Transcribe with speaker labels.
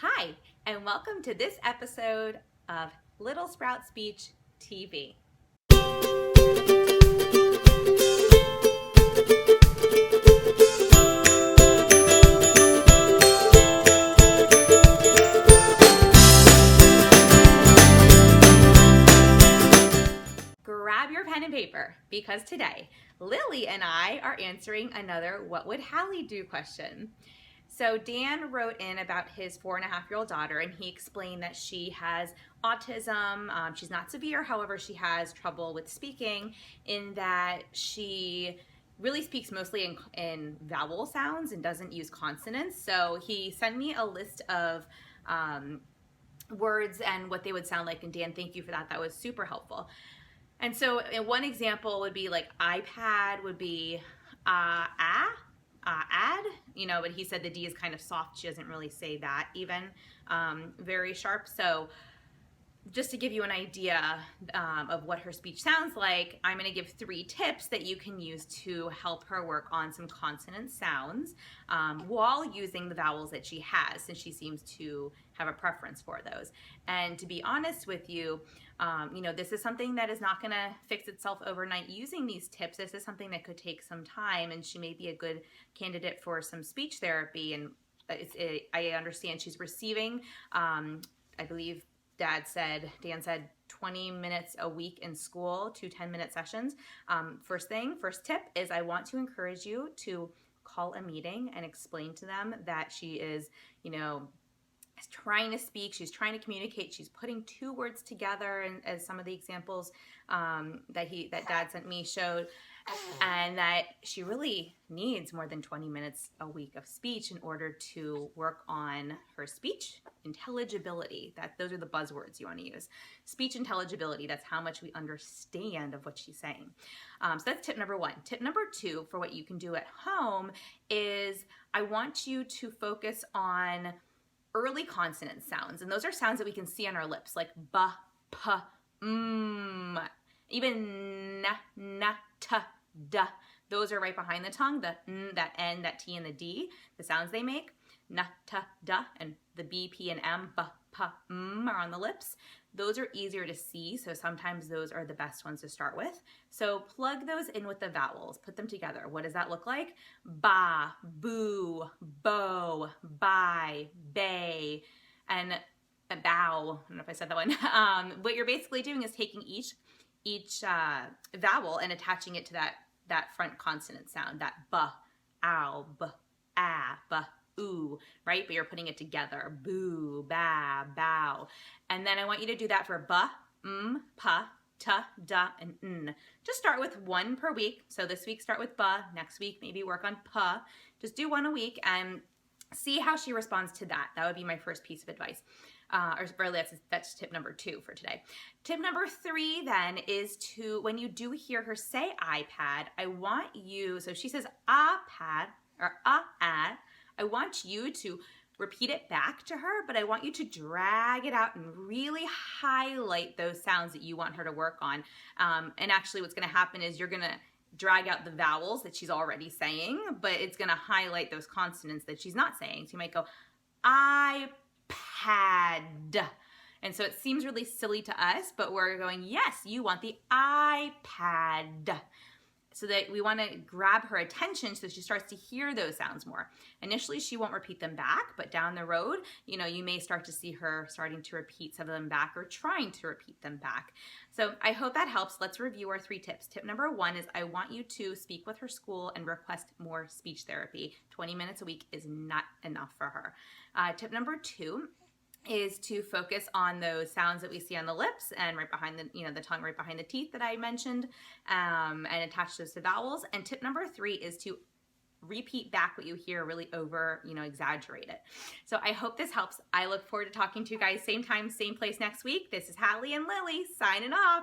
Speaker 1: Hi, and welcome to this episode of Little Sprout Speech TV. Grab your pen and paper because today Lily and I are answering another What Would Hallie Do question. So Dan wrote in about his 4.5-year-old daughter, and he explained that she has autism. She's not severe, however, she has trouble with speaking in that she really speaks mostly in vowel sounds and doesn't use consonants. So he sent me a list of words and what they would sound like, and Dan, thank you for that. That was super helpful. And so one example would be like iPad would be ad, but he said the D is kind of soft. She doesn't really say that even, very sharp. So just to give you an idea of what her speech sounds like, I'm going to give 3 tips that you can use to help her work on some consonant sounds while using the vowels that she has, since she seems to have a preference for those. And to be honest with you, this is something that is not going to fix itself overnight using these tips. This is something that could take some time, and she may be a good candidate for some speech therapy. And I understand she's receiving, I believe Dan said 20 minutes a week in school, 2 10-minute sessions. First tip is I want to encourage you to call a meeting and explain to them that she is, trying to speak, she's trying to communicate, she's putting 2 words together, and as some of the examples that Dad sent me showed, and that she really needs more than 20 minutes a week of speech in order to work on her speech intelligibility. Those are the buzzwords you want to use. Speech intelligibility, that's how much we understand of what she's saying. So that's tip number 1. Tip number 2 for what you can do at home is I want you to focus on early consonant sounds, and those are sounds that we can see on our lips, like b, p, even n, t, d. Those are right behind the tongue. The n, that n, that t, and the d, the sounds they make, n, t, d, and the b, p, and m, b, p, are on the lips. Those are easier to see, so sometimes those are the best ones to start with. So plug those in with the vowels, put them together. What does that look like? Ba, boo, bow, bye, bay, and a bow. I don't know if I said that one. What you're basically doing is taking each vowel and attaching it to that front consonant sound, that ba, ow, b, ah, b, ooh, right? But you're putting it together. Boo, ba, bow. And then I want you to do that for ba, pa, ta, da, and n. Just start with 1 per week. So this week start with ba, next week maybe work on pa. Just do 1 a week and see how she responds to that. That would be my first piece of advice. Or really that's tip number 2 for today. Tip number 3 then is to, when you do hear her say iPad, I want you, so she says iPad or ad, I want you to repeat it back to her, but I want you to drag it out and really highlight those sounds that you want her to work on. And actually what's going to happen is you're going to drag out the vowels that she's already saying, but it's going to highlight those consonants that she's not saying. So you might go, iPad. And so it seems really silly to us, but we're going, yes, you want the iPad. So that we want to grab her attention so she starts to hear those sounds more. Initially, she won't repeat them back, but down the road, you may start to see her starting to repeat some of them back or trying to repeat them back. So I hope that helps. Let's review our 3 tips. Tip number 1 is I want you to speak with her school and request more speech therapy. 20 minutes a week is not enough for her. Tip number 2 is to focus on those sounds that we see on the lips and right behind the tongue, right behind the teeth that I mentioned, and attach those to vowels. And tip number 3 is to repeat back what you hear, really exaggerate it. So I hope this helps. I look forward to talking to you guys same time, same place next week. This is Hallie and Lily signing off.